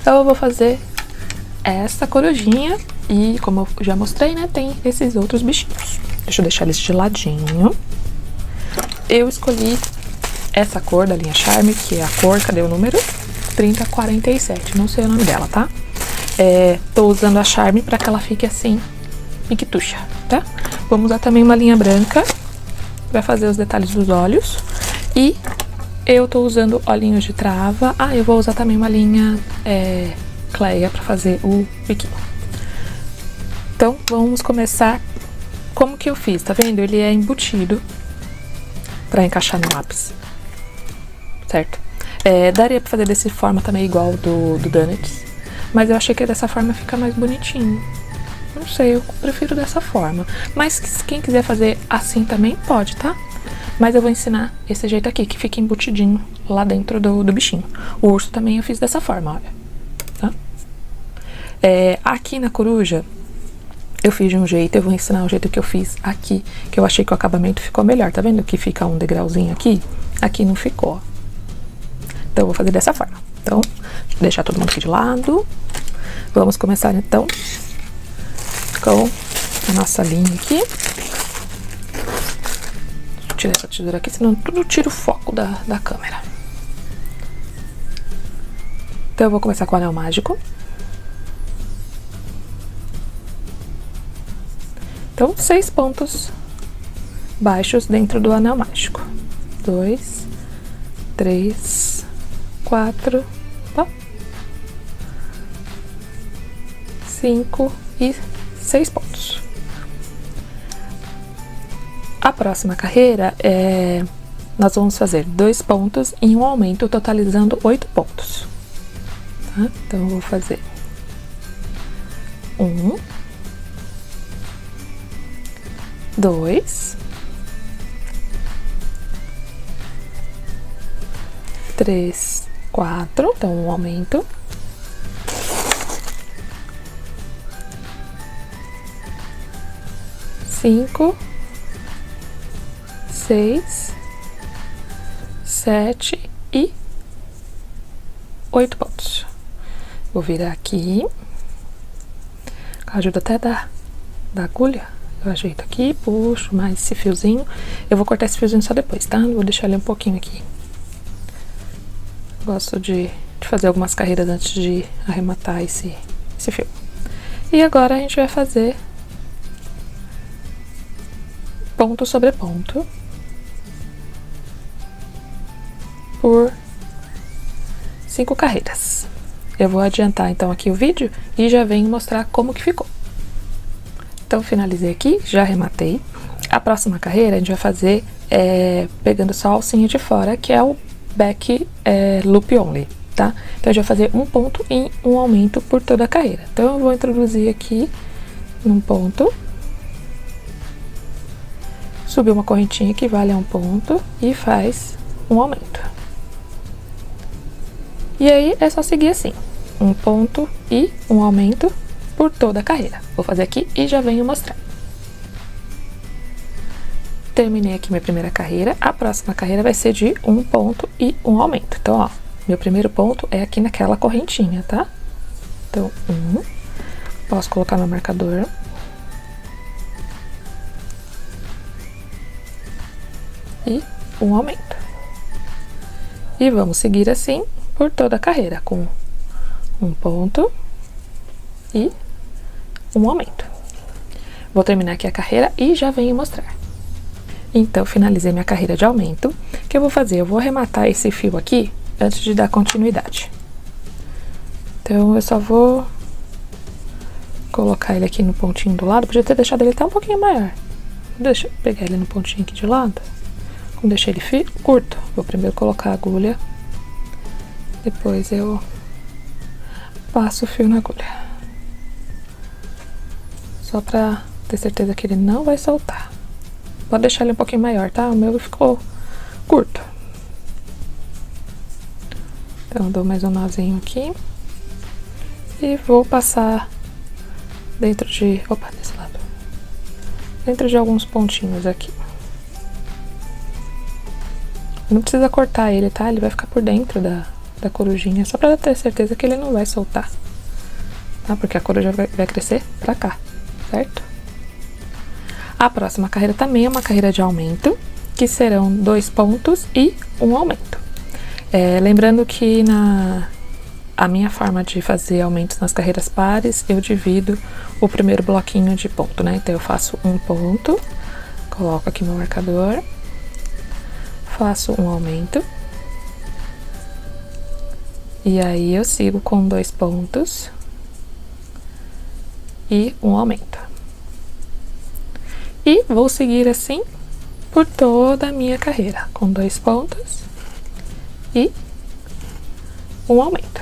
Então eu vou fazer essa corujinha e, como eu já mostrei, né, tem esses outros bichinhos. Deixa eu deixar eles de ladinho. Eu escolhi essa cor da linha Charme, que é a cor, cadê o número? 3047, não sei o nome dela, tá? Tô usando a Charme pra que ela fique assim, piquitucha, tá? Vamos usar também uma linha branca pra fazer os detalhes dos olhos. E eu tô usando olhinhos de trava. Ah, eu vou usar também uma linha Cleia pra fazer o biquinho. Então, vamos começar. Como que eu fiz? Tá vendo? Ele é embutido pra encaixar no lápis, certo? Daria pra fazer dessa forma também, igual do Donuts, mas eu achei que dessa forma fica mais bonitinho. Não sei, eu prefiro dessa forma. Mas quem quiser fazer assim também pode, tá? Mas eu vou ensinar esse jeito aqui, que fica embutidinho lá dentro do bichinho. O urso também eu fiz dessa forma, olha. Tá? Aqui na coruja, eu fiz de um jeito, eu vou ensinar o jeito que eu fiz aqui, que eu achei que o acabamento ficou melhor. Tá vendo que fica um degrauzinho aqui? Aqui não ficou. Então, eu vou fazer dessa forma. Então, deixa eu deixar todo mundo aqui de lado. Vamos começar, então, com a nossa linha aqui. Deixa eu tirar essa tesoura aqui, senão tudo tira o foco da câmera. Então, eu vou começar com o anel mágico. Então, 6 pontos baixos dentro do anel mágico. 2, 3, 4, 5 e 6 pontos. A próxima carreira nós vamos fazer 2 pontos em um aumento, totalizando 8 pontos. Tá? Então, eu vou fazer 1, 2, 3, 4, então um aumento. 5, 6, 7 e 8 pontos. Vou virar aqui, com a ajuda até da agulha. Eu ajeito aqui, puxo mais esse fiozinho. Eu vou cortar esse fiozinho só depois, tá? Vou deixar ele um pouquinho aqui. Gosto de fazer algumas carreiras antes de arrematar esse fio. E agora a gente vai fazer ponto sobre ponto por 5 carreiras. Eu vou adiantar então aqui o vídeo e já venho mostrar como que ficou. Então, finalizei aqui, já arrematei. A próxima carreira a gente vai fazer pegando só a alcinha de fora, que é o back loop only, tá? Então, a gente vai fazer um ponto em um aumento por toda a carreira. Então, eu vou introduzir aqui num ponto, subir uma correntinha que vale a um ponto e faz um aumento. E aí, é só seguir assim, um ponto e um aumento por toda a carreira. Vou fazer aqui e já venho mostrar. Terminei aqui minha primeira carreira. A próxima carreira vai ser de um ponto e um aumento. Então, ó, meu primeiro ponto é aqui naquela correntinha, tá? Então, posso colocar meu marcador. E um aumento. E vamos seguir assim por toda a carreira, com um ponto e um aumento. Vou terminar aqui a carreira e já venho mostrar. Então, finalizei minha carreira de aumento. O que eu vou fazer? Eu vou arrematar esse fio aqui antes de dar continuidade. Então, eu só vou colocar ele aqui no pontinho do lado. Podia ter deixado ele até um pouquinho maior. Deixa eu pegar ele no pontinho aqui de lado. Como deixei ele curto, vou primeiro colocar a agulha. Depois eu passo o fio na agulha. Só pra ter certeza que ele não vai soltar. Pode deixar ele um pouquinho maior, tá? O meu ficou curto. Então, dou mais um nozinho aqui. E vou passar dentro de... Opa, desse lado. Dentro de alguns pontinhos aqui. Não precisa cortar ele, tá? Ele vai ficar por dentro da corujinha, só pra ter certeza que ele não vai soltar, tá? Porque a coruja vai crescer pra cá, certo? A próxima carreira também é uma carreira de aumento, que serão 2 pontos e um aumento. Lembrando que a minha forma de fazer aumentos nas carreiras pares, eu divido o primeiro bloquinho de ponto, né? Então eu faço um ponto, coloco aqui meu marcador, faço um aumento, e aí eu sigo com 2 pontos e um aumento. E vou seguir assim por toda a minha carreira, com 2 pontos e um aumento.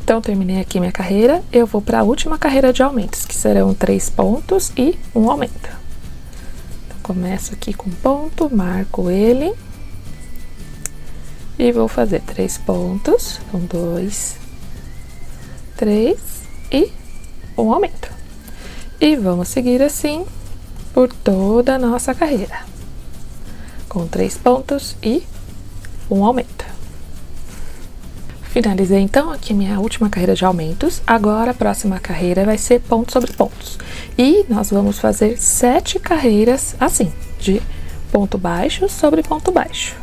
Então, terminei aqui minha carreira, eu vou para a última carreira de aumentos, que serão 3 pontos e um aumento. Então, começo aqui com ponto, marco ele e vou fazer 3 pontos, então 2, 3 e um aumento. E vamos seguir assim por toda a nossa carreira, com 3 pontos e um aumento. Finalizei então aqui minha última carreira de aumentos. Agora a próxima carreira vai ser pontos sobre pontos. E nós vamos fazer 7 carreiras assim, de ponto baixo sobre ponto baixo,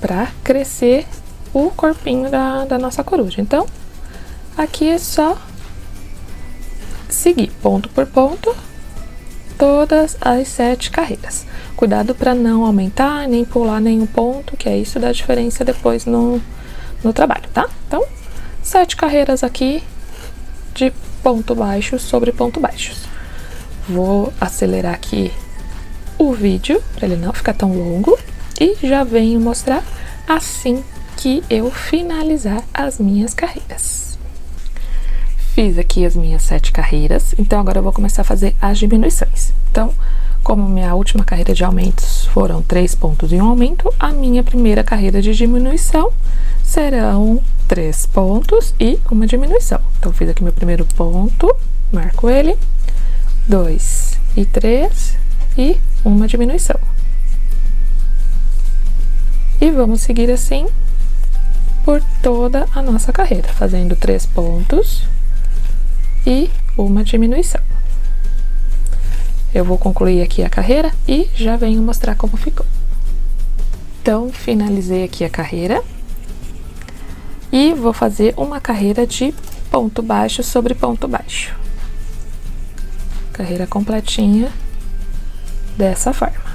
para crescer o corpinho da nossa coruja. Então, aqui é só seguir ponto por ponto todas as 7 carreiras. Cuidado para não aumentar nem pular nenhum ponto, que é isso dá diferença depois no trabalho, tá? Então, 7 carreiras aqui de ponto baixo sobre ponto baixo. Vou acelerar aqui o vídeo para ele não ficar tão longo e já venho mostrar assim que eu finalizar as minhas carreiras. Fiz aqui as minhas 7 carreiras, então agora eu vou começar a fazer as diminuições. Então, como minha última carreira de aumentos foram 3 pontos e um aumento, a minha primeira carreira de diminuição serão 3 pontos e uma diminuição. Então, fiz aqui meu primeiro ponto, marco ele, 2 e 3 e uma diminuição. E vamos seguir assim por toda a nossa carreira, fazendo 3 pontos e uma diminuição. Eu vou concluir aqui a carreira e já venho mostrar como ficou. Então, finalizei aqui a carreira e vou fazer uma carreira de ponto baixo sobre ponto baixo. Carreira completinha dessa forma.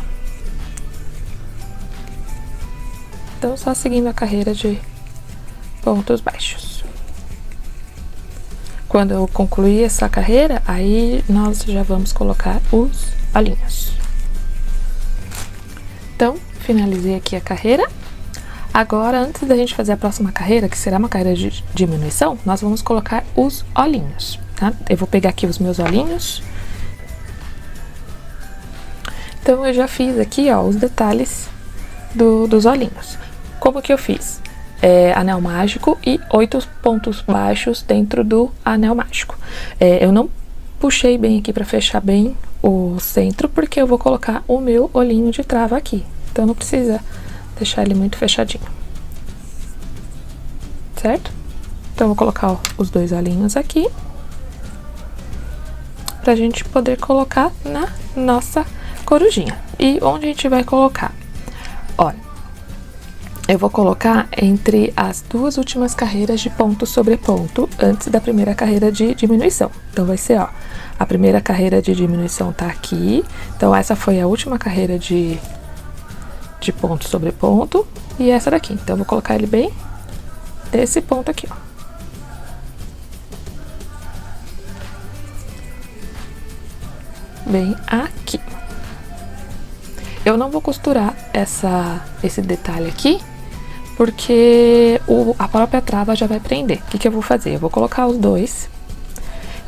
Então, só seguindo a carreira de pontos baixos. Quando eu concluir essa carreira, aí nós já vamos colocar os olhinhos. Então, finalizei aqui a carreira. Agora, antes da gente fazer a próxima carreira, que será uma carreira de diminuição, nós vamos colocar os olhinhos, tá? Eu vou pegar aqui os meus olhinhos. Então, eu já fiz aqui, ó, os detalhes dos olhinhos. Como que eu fiz? Anel mágico e 8 pontos baixos dentro do anel mágico. Eu não puxei bem aqui para fechar bem o centro, porque eu vou colocar o meu olhinho de trava aqui. Então, não precisa deixar ele muito fechadinho. Certo? Então, eu vou colocar, ó, os 2 olhinhos aqui, pra gente poder colocar na nossa corujinha. E onde a gente vai colocar? Olha, eu vou colocar entre as 2 últimas carreiras de ponto sobre ponto, antes da primeira carreira de diminuição. Então, vai ser, ó, a primeira carreira de diminuição tá aqui. Então, essa foi a última carreira de ponto sobre ponto, e essa daqui. Então, eu vou colocar ele bem desse ponto aqui, ó. Bem aqui. Eu não vou costurar esse detalhe aqui, porque a própria trava já vai prender. O que eu vou fazer? Eu vou colocar os 2,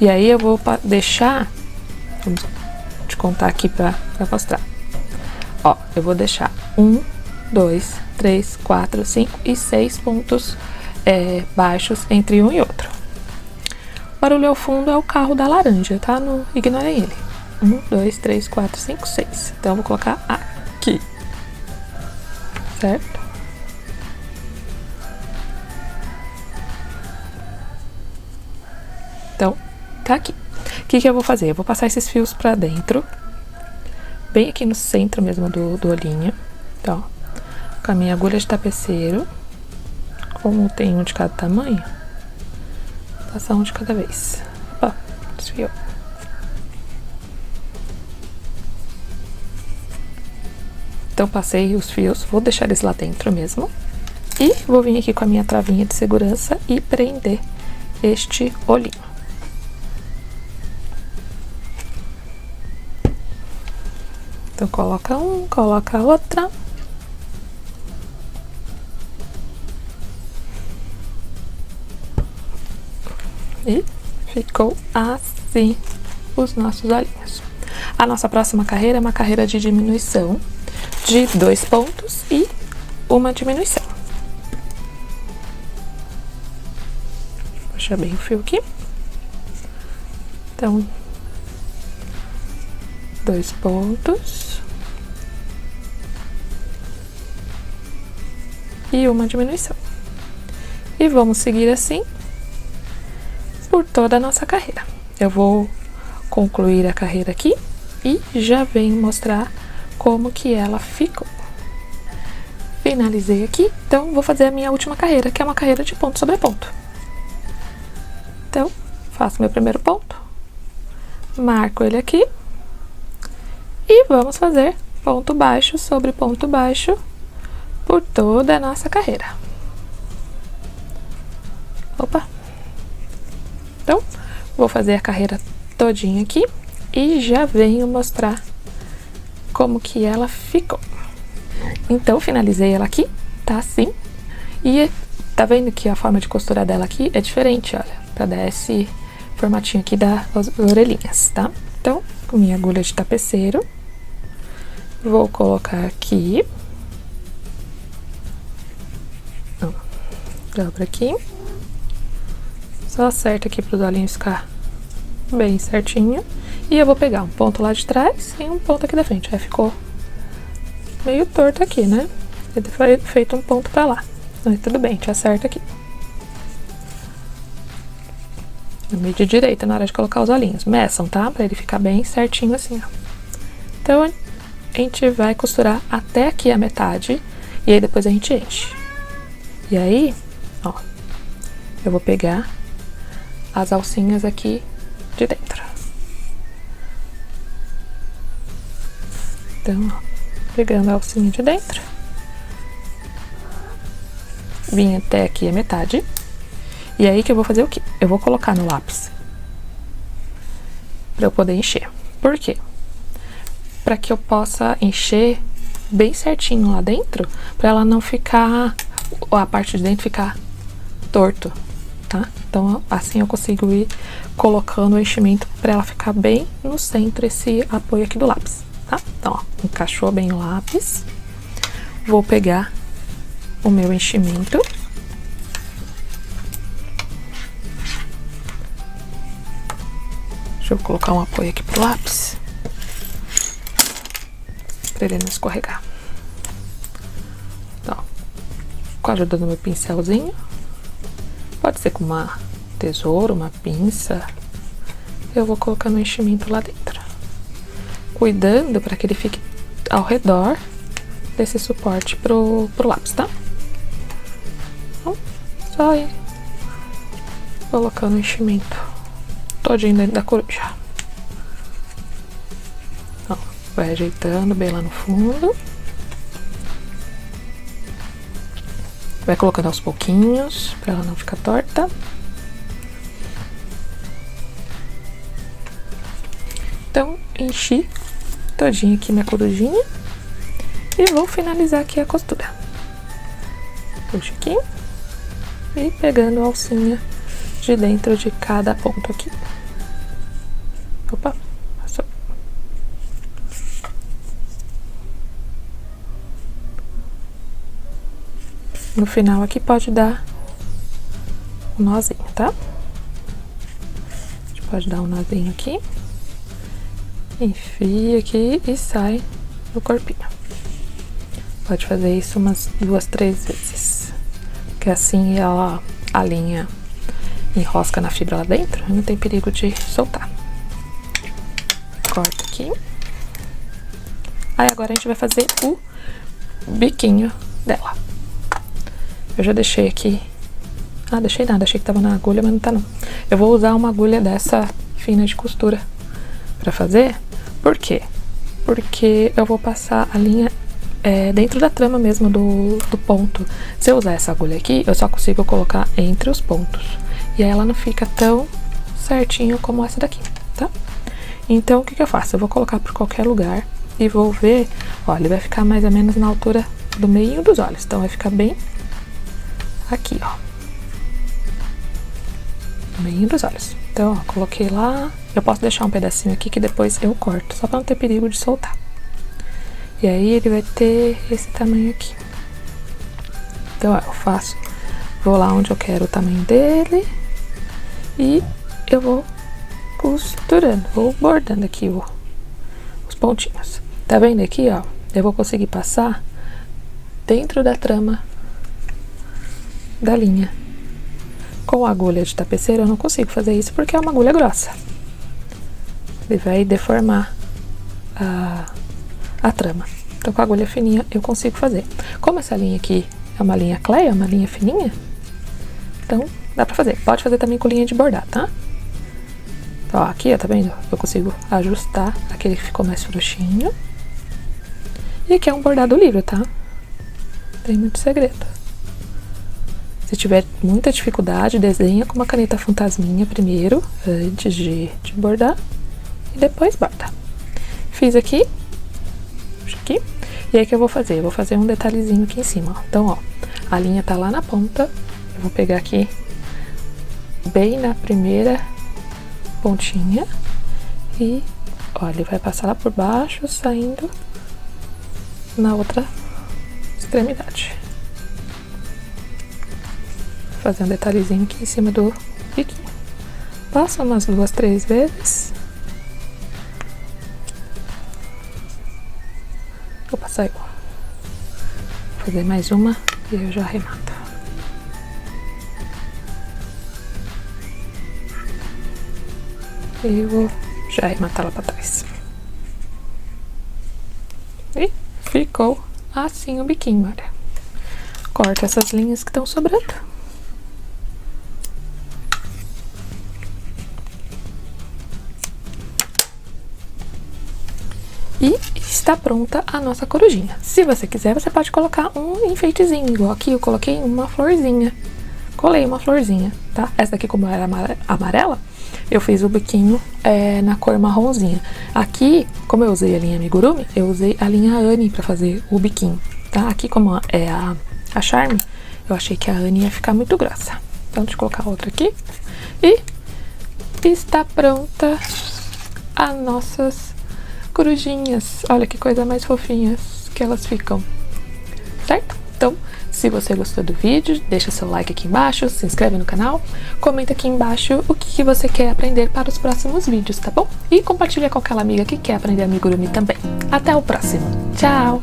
e aí eu vou deixar, vamos te contar aqui pra mostrar. Ó, eu vou deixar 1, 2, 3, 4, 5 e 6 pontos baixos entre um e outro. O barulho ao fundo é o carro da laranja, tá? Não ignorem ele. 1, 2, 3, 4, 5, 6. Então, eu vou colocar aqui. Certo? tá aqui. O que que eu vou fazer? Eu vou passar esses fios pra dentro, bem aqui no centro mesmo do olhinho. Então, ó, com a minha agulha de tapeceiro, como tem um de cada tamanho, vou passar um de cada vez. Ó, desfiou. Então, passei os fios, vou deixar eles lá dentro mesmo. E vou vir aqui com a minha travinha de segurança e prender este olhinho. Então, coloca um, coloca a outra. E ficou assim os nossos olhinhos. A nossa próxima carreira é uma carreira de diminuição de 2 pontos e uma diminuição. Puxa bem o fio aqui. Então, 2 pontos e uma diminuição. E vamos seguir assim por toda a nossa carreira. Eu vou concluir a carreira aqui e já venho mostrar como que ela ficou. Finalizei aqui, então vou fazer a minha última carreira, que é uma carreira de ponto sobre ponto. Então, faço meu primeiro ponto, marco ele aqui e vamos fazer ponto baixo sobre ponto baixo por toda a nossa carreira. Opa! Então, vou fazer a carreira todinha aqui e já venho mostrar como que ela ficou. Então, finalizei ela aqui, tá assim. E tá vendo que a forma de costurar dela aqui é diferente, olha, pra dar esse formatinho aqui das orelhinhas, tá? Então, com minha agulha de tapeceiro, vou colocar aqui. Dobra aqui. Só acerta aqui para os olhinhos ficar bem certinho. E eu vou pegar um ponto lá de trás e um ponto aqui da frente. Aí ficou meio torto aqui, né? Eu ter feito um ponto pra lá. Mas tudo bem, te acerta aqui. No meio de direita, na hora de colocar os olhinhos. Meçam, tá? Pra ele ficar bem certinho assim, ó. Então, a gente vai costurar até aqui a metade. E aí, depois a gente enche. E aí, ó. Eu vou pegar as alcinhas aqui de dentro. Então, ó. Pegando a alcinha de dentro. Vim até aqui a metade. E aí que eu vou fazer o quê? Eu vou colocar no lápis. Pra eu poder encher. Por quê? Pra que eu possa encher bem certinho lá dentro. Pra ela não ficar... a parte de dentro ficar torto, tá? Então, assim eu consigo ir colocando o enchimento pra ela ficar bem no centro, esse apoio aqui do lápis, tá? Então, ó, encaixou bem o lápis. Vou pegar o meu enchimento. Deixa eu colocar um apoio aqui pro lápis, pra ele não escorregar. Então, com a ajuda do meu pincelzinho, pode ser com uma tesoura, uma pinça, eu vou colocando o enchimento lá dentro, cuidando para que ele fique ao redor desse suporte pro lápis, tá? Então, só ir colocando o enchimento todinho dentro da coruja. Ó, vai ajeitando bem lá no fundo. Vai colocando aos pouquinhos, pra ela não ficar torta. Então, enchi todinho aqui minha corujinha. E vou finalizar aqui a costura. Puxo aqui. E pegando a alcinha de dentro de cada ponto aqui. Opa, passou. No final aqui pode dar um nozinho, tá? A gente pode dar um nozinho aqui. Enfia aqui e sai do corpinho. Pode fazer isso umas 2, 3 vezes. Porque assim ela alinha enrosca na fibra lá dentro, não tem perigo de soltar. Corta aqui. Aí agora a gente vai fazer o biquinho dela. Eu já deixei aqui. Ah, deixei nada, achei que tava na agulha, mas não tá não. Eu vou usar uma agulha dessa fina de costura pra fazer. Por quê? Porque eu vou passar a linha dentro da trama mesmo do ponto. Se eu usar essa agulha aqui, eu só consigo colocar entre os pontos. E aí ela não fica tão certinho como essa daqui, tá? Então, o que eu faço? Eu vou colocar por qualquer lugar e vou ver... Ó, ele vai ficar mais ou menos na altura do meio dos olhos. Então, vai ficar bem aqui, ó. No meio dos olhos. Então, ó, coloquei lá. Eu posso deixar um pedacinho aqui que depois eu corto, só pra não ter perigo de soltar. E aí, ele vai ter esse tamanho aqui. Então, ó, eu faço... Vou lá onde eu quero o tamanho dele. E eu vou costurando, vou bordando aqui os pontinhos. Tá vendo aqui, ó? Eu vou conseguir passar dentro da trama da linha. Com a agulha de tapeceiro eu não consigo fazer isso porque é uma agulha grossa. Ele vai deformar a trama. Então com a agulha fininha eu consigo fazer. Como essa linha aqui é uma linha Cleia, uma linha fininha, então dá pra fazer. Pode fazer também com linha de bordar, tá? Ó, aqui, ó, tá vendo? Eu consigo ajustar aquele que ficou mais frouxinho. E aqui é um bordado livre, tá? Tem muito segredo. Se tiver muita dificuldade, desenha com uma caneta fantasminha primeiro, antes de bordar. E depois borda. Fiz aqui. E aí o que eu vou fazer? Eu vou fazer um detalhezinho aqui em cima, ó. Então, ó, a linha tá lá na ponta. Eu vou pegar aqui bem na primeira pontinha e, ó, ele vai passar lá por baixo, saindo na outra extremidade. Vou fazer um detalhezinho aqui em cima do biquinho. Passa umas 2, 3 vezes. Opa, saiu. Vou fazer mais uma e eu já arremato. E eu vou já arrematar lá pra trás. E ficou assim o biquinho, olha. Corta essas linhas que estão sobrando. E está pronta a nossa corujinha. Se você quiser, você pode colocar um enfeitezinho, igual aqui eu coloquei uma florzinha. Colei uma florzinha, tá? Essa daqui, como era amarela, eu fiz o biquinho na cor marronzinha. Aqui, como eu usei a linha Amigurumi, eu usei a linha Annie pra fazer o biquinho, tá? Aqui, como é a Charme, eu achei que a Annie ia ficar muito grossa. Então, deixa eu colocar outra aqui. E está pronta as nossas corujinhas. Olha que coisa mais fofinhas que elas ficam, certo? Então, se você gostou do vídeo, deixa seu like aqui embaixo, se inscreve no canal, comenta aqui embaixo o que você quer aprender para os próximos vídeos, tá bom? E compartilha com aquela amiga que quer aprender amigurumi também. Até o próximo. Tchau!